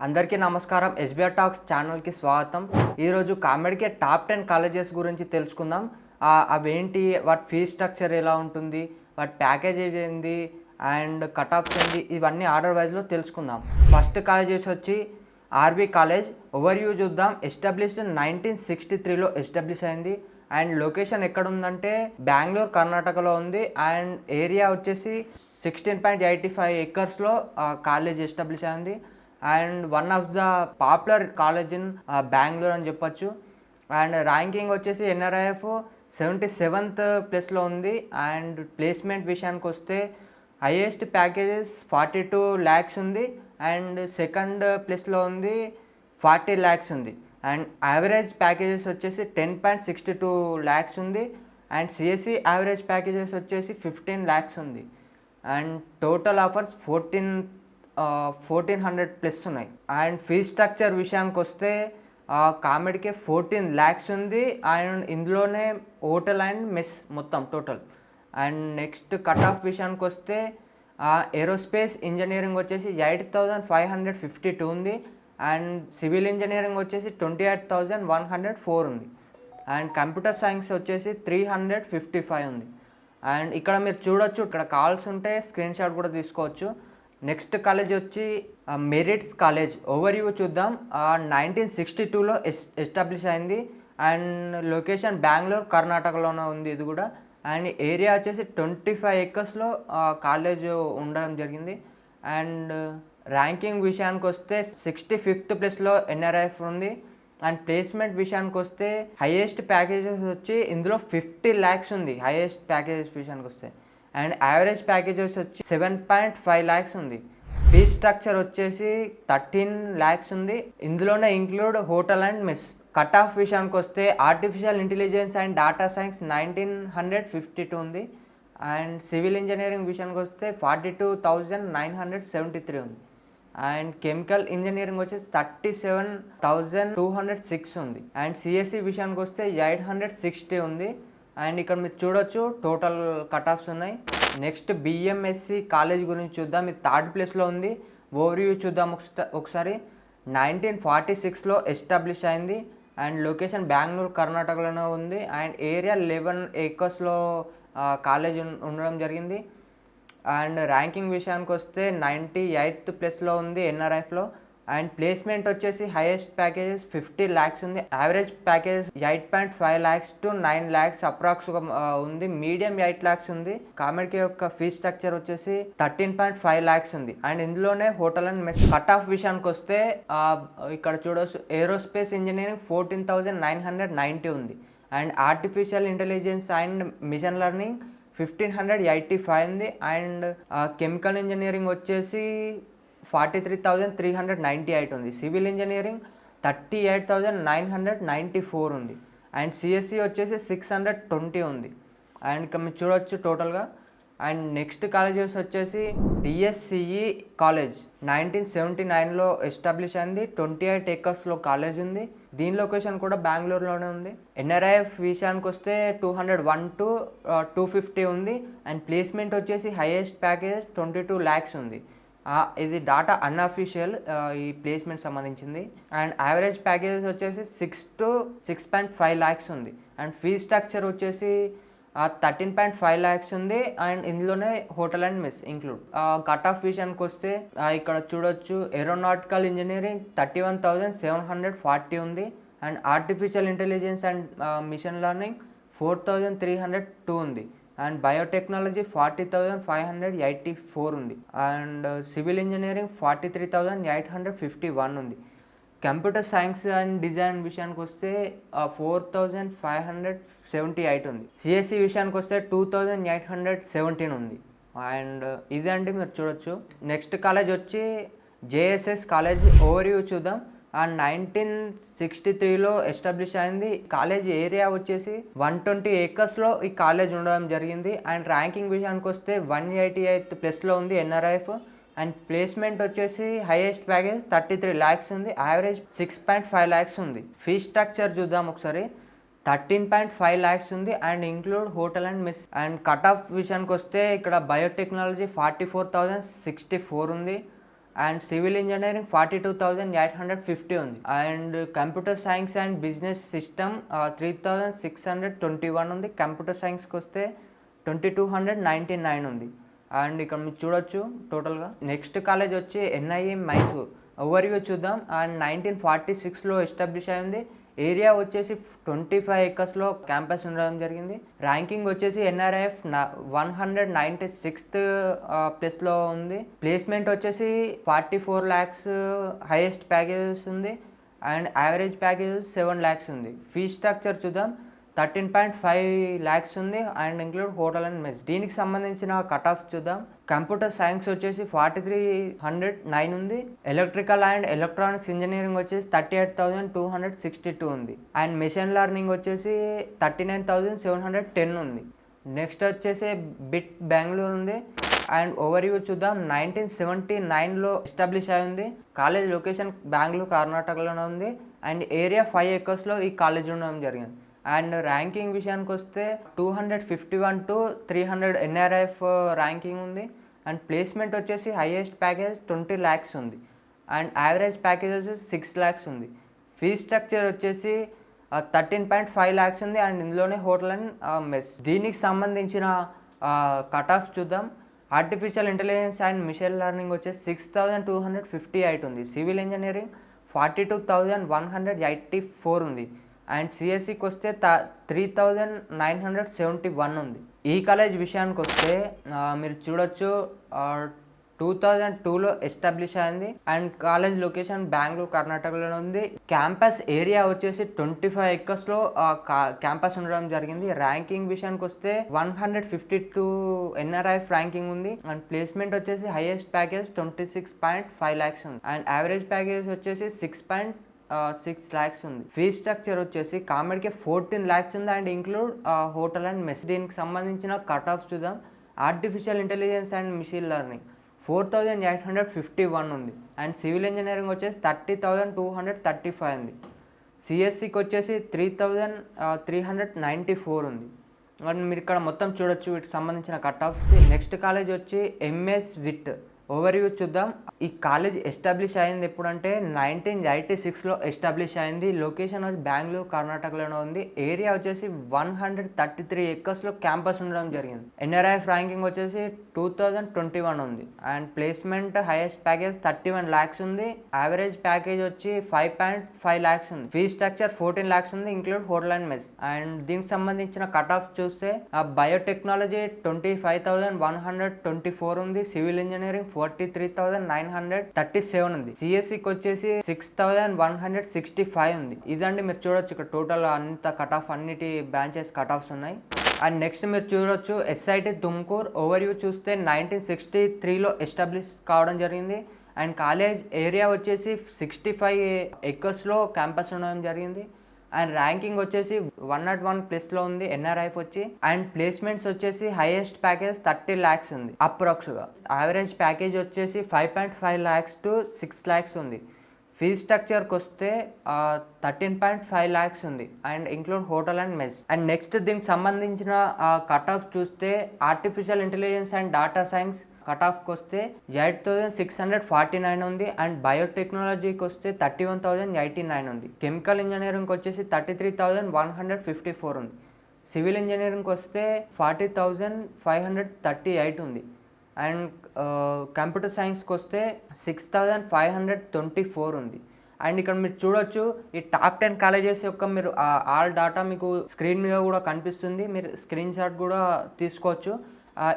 అందరికీ నమస్కారం. SBR talks ఛానల్కి స్వాగతం. ఈరోజు కామెడీకే టాప్ 10 కాలేజెస్ గురించి తెలుసుకుందాం. అవేంటి, వాటి ఫీజ్ స్ట్రక్చర్ ఎలా ఉంటుంది, వాటి ప్యాకేజెస్ ఏంది అండ్ కట్ ఆఫ్స్ ఏంది, ఇవన్నీ ఆర్డర్ వైజ్లో తెలుసుకుందాం. ఫస్ట్ కాలేజెస్ వచ్చి ఆర్వి కాలేజ్. ఓవర్ వ్యూ చూద్దాం. ఎస్టాబ్లిష్డ్ 1963లో ఎస్టాబ్లిష్ అయింది అండ్ లొకేషన్ ఎక్కడ ఉందంటే బెంగళూరు, కర్ణాటకలో ఉంది. అండ్ ఏరియా వచ్చేసి 16.85 acres కాలేజ్ ఎస్టాబ్లిష్ అయింది. And one of the popular college in Bengaluru అని చెప్పొచ్చు. అండ్ ర్యాంకింగ్ వచ్చేసి ఎన్ఆర్ఐఎఫ్ 77th ప్లేస్లో ఉంది. అండ్ ప్లేస్మెంట్ విషయానికి వస్తే హైయెస్ట్ ప్యాకేజెస్ 42 lakhs ఉంది. అండ్ సెకండ్ ప్లేస్లో ఉంది 40 lakhs ఉంది. అండ్ యావరేజ్ ప్యాకేజెస్ వచ్చేసి 10.62 lakhs ఉంది. అండ్ సిఎస్సి యావరేజ్ ప్యాకేజెస్ వచ్చేసి 15 lakhs ఉంది. అండ్ టోటల్ ఆఫర్స్ 1400+ ఉన్నాయి. అండ్ ఫీజ్ స్ట్రక్చర్ విషయానికి వస్తే కామెడీకే 14 lakhs ఉంది. అండ్ ఇందులోనే హోటల్ అండ్ మెస్ మొత్తం total. And next cut off విషయానికి వస్తే ఏరోస్పేస్ ఇంజనీరింగ్ వచ్చేసి 8552 ఉంది. అండ్ సివిల్ ఇంజనీరింగ్ వచ్చేసి 28,104 ఉంది. అండ్ కంప్యూటర్ సైన్స్ వచ్చేసి 355 ఉంది. అండ్ ఇక్కడ మీరు చూడొచ్చు, ఇక్కడ కాల్స్ ఉంటే స్క్రీన్ షాట్ కూడా తీసుకోవచ్చు. నెక్స్ట్ కాలేజ్ వచ్చి మెరిట్స్ కాలేజ్. ఓవర్ వ్యూ చూద్దాం. 1962లో ఎస్టాబ్లిష్ అయింది. అండ్ లొకేషన్ బెంగళూరు, కర్ణాటకలోనే ఉంది ఇది కూడా. అండ్ ఏరియా వచ్చేసి 25 acres కాలేజ్ ఉండడం జరిగింది. అండ్ ర్యాంకింగ్ విషయానికి వస్తే 65th ప్లేస్లో ఎన్ఆర్ఐఎఫ్ ఉంది. అండ్ ప్లేస్మెంట్ విషయానికి వస్తే హైయెస్ట్ ప్యాకేజెస్ వచ్చి ఇందులో 50 lakhs ఉంది హైయెస్ట్ ప్యాకేజెస్ విషయానికి వస్తే. అండ్ యావరేజ్ ప్యాకేజెస్ వచ్చి 7.5 lakhs ఉంది. ఫీజ్ స్ట్రక్చర్ వచ్చేసి 13 lakhs ఉంది. ఇందులోనే include hotel and mess. Cut off విషయానికి వస్తే artificial intelligence and data science 1952 ఉంది. అండ్ సివిల్ ఇంజనీరింగ్ విషయానికి వస్తే 42,973 ఉంది. అండ్ కెమికల్ ఇంజనీరింగ్ వచ్చేసి 37,206 ఉంది. అండ్ సిఎస్సి విషయానికి వస్తే 860 ఉంది. అండ్ ఇక్కడ మీరు చూడొచ్చు టోటల్ కట్ ఆఫ్స్ ఉన్నాయి. నెక్స్ట్ బిఎంఎస్సి కాలేజ్ గురించి చూద్దాం. ఇది 3rd ప్లేస్లో ఉంది. ఓవర్వ్యూ చూద్దాం ఒకసారి. 1946లో ఎస్టాబ్లిష్ అయింది. అండ్ లొకేషన్ బెంగళూరు, కర్ణాటకలోనే ఉంది. అండ్ ఏరియా 11 acres కాలేజ్ ఉండడం జరిగింది. అండ్ ర్యాంకింగ్ విషయానికి వస్తే 98th ప్లేస్లో ఉంది ఎన్ఆర్ఐఎఫ్లో. అండ్ ప్లేస్మెంట్ వచ్చేసి హైయెస్ట్ ప్యాకేజెస్ 50 lakhs ఉంది. Average packages 8.5 lakhs to 9 lakhs అప్రాక్స్గా ఉంది. మీడియం 8 lakhs ఉంది. కామెడీ యొక్క ఫీజ్ స్ట్రక్చర్ వచ్చేసి 13.5 lakhs ఉంది. అండ్ ఇందులోనే hotel and mess. Cut off విషయానికి వస్తే ఇక్కడ చూడవచ్చు ఏరోస్పేస్ ఇంజనీరింగ్ 14,990 ఉంది. And artificial intelligence and machine learning 1585 ఉంది. అండ్ కెమికల్ ఇంజనీరింగ్ వచ్చేసి 43,398 ఉంది. సివిల్ ఇంజనీరింగ్ 38,994 ఉంది. అండ్ సిఎస్సి వచ్చేసి 620 ఉంది. అండ్ ఇక్కడ మీరు చూడవచ్చు టోటల్గా. అండ్ నెక్స్ట్ కాలేజెస్ వచ్చేసి డిఎస్సిఈ కాలేజ్ 1979లో ఎస్టాబ్లిష్ అయింది. 28 acres కాలేజ్ ఉంది. దీని లొకేషన్ కూడా బెంగళూరులోనే ఉంది. ఎన్ఆర్ఐఎఫ్ విషయానికి వస్తే 201 to 250 ఉంది. అండ్ ప్లేస్మెంట్ వచ్చేసి హైయెస్ట్ ప్యాకేజ్ 22 lakhs ఉంది. ఇది డాటా అన్అఫీషియల్ ఈ ప్లేస్మెంట్ సంబంధించింది. అండ్ యావరేజ్ ప్యాకేజెస్ వచ్చేసి 6 to 6.5 lakhs ఉంది. అండ్ ఫీజ్ స్ట్రక్చర్ వచ్చేసి 13.5 lakhs ఉంది. అండ్ ఇందులోనే hotel and mess include. Cut off విషయానికి వస్తే ఇక్కడ చూడొచ్చు ఏరోనాటికల్ ఇంజనీరింగ్ 31,740 ఉంది. And artificial intelligence and machine learning 4,302 ఉంది. అండ్ బయోటెక్నాలజీ 40,584 ఉంది. అండ్ సివిల్ ఇంజనీరింగ్ 43,851 ఉంది. కంప్యూటర్ సైన్స్ అండ్ డిజైన్ విషయానికి వస్తే 4,578 ఉంది. సిఎస్సి విషయానికి వస్తే 2,817 ఉంది. అండ్ ఇదండి మీరు చూడొచ్చు. నెక్స్ట్ కాలేజ్ వచ్చి జేఎస్ఎస్ కాలేజ్. ఓవర్వ్యూ చూద్దాం. 1963లో ఎస్టాబ్లిష్ అయింది. కాలేజ్ ఏరియా వచ్చేసి 120 acres ఈ కాలేజ్ ఉండడం జరిగింది. అండ్ ర్యాంకింగ్ విషయానికి వస్తే 188th ప్లేస్లో ఉంది ఎన్ఆర్ఐఎఫ్. అండ్ ప్లేస్మెంట్ వచ్చేసి హైయెస్ట్ ప్యాకేజ్ 33 lakhs ఉంది. యావరేజ్ 6.5 lakhs ఉంది. ఫీజ్ స్ట్రక్చర్ చూద్దాం ఒకసారి. 13.5 lakhs ఉంది. And include hotel and mess. And cut off విషయానికి వస్తే ఇక్కడ బయోటెక్నాలజీ 44,064 ఉంది. అండ్ సివిల్ ఇంజనీరింగ్ 42,850 ఉంది. And computer science and business system 3,621 ఉంది. కంప్యూటర్ సైన్స్కి వస్తే 2,299 ఉంది. అండ్ ఇక్కడ మీరు చూడొచ్చు టోటల్గా. నెక్స్ట్ కాలేజ్ వచ్చి ఎన్ఐఎం మైసూర్. ఓవర్వ్యూ చూద్దాం. అండ్ 1946లో ఎస్టాబ్లిష్ అయింది. ఏరియా వచ్చేసి 25 acresలో క్యాంపస్ ఉండడం జరిగింది. ర్యాంకింగ్ వచ్చేసి ఎన్ఆర్ఐఎఫ్ 196th ప్లేస్లో ఉంది. ప్లేస్మెంట్ వచ్చేసి 44 lakhs హైయెస్ట్ ప్యాకేజెస్ ఉంది. అండ్ యావరేజ్ ప్యాకేజెస్ 7 lakhs ఉంది. ఫీ స్ట్రక్చర్ చూద్దాం. 13.5 lakhs ఉంది and include hotel and mess. దీనికి సంబంధించిన కట్ ఆఫ్ చూద్దాం. కంప్యూటర్ సైన్స్ వచ్చేసి 4,309 ఉంది. ఎలక్ట్రికల్ అండ్ ఎలక్ట్రానిక్స్ ఇంజనీరింగ్ వచ్చేసి 38,262 ఉంది. అండ్ మెషిన్ లెర్నింగ్ వచ్చేసి 39,710 ఉంది. నెక్స్ట్ వచ్చేసి బిట్ బెంగళూరు ఉంది. అండ్ ఓవర్వ్యూ చూద్దాం. 1979లో ఎస్టాబ్లిష్ అయింది. కాలేజ్ లొకేషన్ బెంగళూరు కర్ణాటకలోనే ఉంది. అండ్ ఏరియా 5 acresలో ఈ కాలేజ్ ఉండడం జరిగింది. అండ్ ర్యాంకింగ్ విషయానికి వస్తే 251 to 300 ఎన్ఆర్ఐఎఫ్ ర్యాంకింగ్ ఉంది. అండ్ ప్లేస్మెంట్ వచ్చేసి హైయెస్ట్ ప్యాకేజ్ 20 lakhs ఉంది. అండ్ యావరేజ్ ప్యాకేజ్ వచ్చేసి 6 lakhs ఉంది. ఫీ స్ట్రక్చర్ వచ్చేసి 13.5 lakhs ఉంది. అండ్ ఇందులోనే హోటల్ అండ్ మెస్. దీనికి సంబంధించిన కట్ ఆఫ్ చూద్దాం. Artificial intelligence and machine learning వచ్చేసి 6,258 ఉంది. సివిల్ ఇంజనీరింగ్ 42,184 ఉంది. అండ్ సిఎస్సికి వస్తే 3,971 ఉంది. ఈ కాలేజ్ విషయానికి వస్తే మీరు చూడొచ్చు 2002లో ఎస్టాబ్లిష్ అయింది. అండ్ కాలేజ్ లొకేషన్ బెంగళూరు కర్ణాటకలో ఉంది. క్యాంపస్ ఏరియా వచ్చేసి 25 acresలో క్యాంపస్ ఉండడం జరిగింది. ర్యాంకింగ్ విషయానికి వస్తే 152 ఎన్ఆర్ఐఎఫ్ ర్యాంకింగ్ ఉంది. అండ్ ప్లేస్మెంట్ వచ్చేసి హైయెస్ట్ ప్యాకేజ్ 26.5 lakhs ఉంది. అండ్ యావరేజ్ ప్యాకేజ్ వచ్చేసి 6 lakhs ఉంది. ఫీ స్ట్రక్చర్ వచ్చేసి కామెడీకి 14 lakhs ఉంది. And include hotel and mess. దీనికి సంబంధించిన కట్ ఆఫ్ చూద్దాం. Artificial intelligence and machine learning 4,851 ఉంది. అండ్ సివిల్ ఇంజనీరింగ్ వచ్చేసి 30,235 ఉంది. సిఎస్సికి వచ్చేసి 3,394 ఉంది. అండ్ మీరు ఇక్కడ మొత్తం చూడొచ్చు వీటికి సంబంధించిన కట్ ఆఫ్. నెక్స్ట్ కాలేజ్ వచ్చి ఎంఎస్ విట్. ఓవర్వ్యూ చూద్దాం. ఈ కాలేజ్ ఎస్టాబ్లిష్ అయింది ఎప్పుడంటే 1986లో ఎస్టాబ్లిష్ అయింది. లొకేషన్ వచ్చి బెంగళూరు కర్ణాటకలోనే ఉంది. ఏరియా వచ్చేసి 133 acresలో క్యాంపస్ ఉండడం జరిగింది. ఎన్ఆర్ఐఎఫ్ ర్యాంకింగ్ వచ్చేసి 2021 ఉంది. And placement highest package 31 lakhs ఉంది. యావరేజ్ ప్యాకేజ్ వచ్చి 5.5 lakhs ఉంది. ఫీ స్ట్రక్చర్ 14 lakhs ఉంది, include hotel and mess. And దీనికి సంబంధించిన కట్ ఆఫ్ చూస్తే బయోటెక్నాలజీ 25,124 ఉంది. సివిల్ ఇంజనీరింగ్ 43,937 ఉంది. సిఎస్సికి వచ్చేసి 6,165 ఉంది. ఇదండి మీరు చూడొచ్చు ఇక్కడ టోటల్ అంత కట్ ఆఫ్ అన్నిటి బ్రాంచెస్ కట్ ఆఫ్స్ ఉన్నాయి. అండ్ నెక్స్ట్ మీరు చూడొచ్చు ఎస్ఐటి తుమ్కూర్. ఓవర్వ్యూ చూస్తే 1963లో ఎస్టాబ్లిష్ కావడం జరిగింది. అండ్ కాలేజ్ ఏరియా వచ్చేసి 65 acresలో క్యాంపస్ ఉండడం జరిగింది. అండ్ ర్యాంకింగ్ వచ్చేసి 101 ప్లేస్లో ఉంది ఎన్ఆర్ఐఎఫ్ వచ్చి. అండ్ ప్లేస్మెంట్స్ వచ్చేసి హైయెస్ట్ ప్యాకేజ్ 30 lakhs ఉంది అప్రాక్స్గా. యావరేజ్ ప్యాకేజ్ వచ్చేసి 5.5 lakhs to 6 lakhs ఉంది. ఫీ స్ట్రక్చర్కి వస్తే 13.5 lakhs ఉంది. And include hotel and mess. And next దీనికి సంబంధించిన కట్ ఆఫ్ చూస్తే artificial intelligence and data science cut ఆఫ్కి వస్తే 8,649 ఉంది. అండ్ బయోటెక్నాలజీకి వస్తే 31,089 ఉంది. కెమికల్ ఇంజనీరింగ్కి వచ్చేసి 33,154 ఉంది. సివిల్ ఇంజనీరింగ్కి వస్తే 40,538 ఉంది. అండ్ కంప్యూటర్ సైన్స్కి వస్తే 6,524 ఉంది. అండ్ ఇక్కడ మీరు చూడొచ్చు ఈ టాప్ 10 కాలేజెస్ యొక్క మీరు ఆల్ డాటా మీకు స్క్రీన్ మీద కూడా కనిపిస్తుంది. మీరు స్క్రీన్ షాట్ కూడా తీసుకోవచ్చు.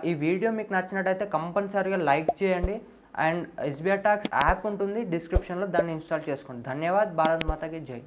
ఈ వీడియో మీకు నచ్చినట్టయితే కంపల్సరీగా లైక్ చేయండి. అండ్ ఎస్బీఐ టాక్స్ యాప్ ఉంటుంది డిస్క్రిప్షన్లో, దాన్ని ఇన్స్టాల్ చేసుకోండి. ధన్యవాద్. భారత్ మాతాకి జై.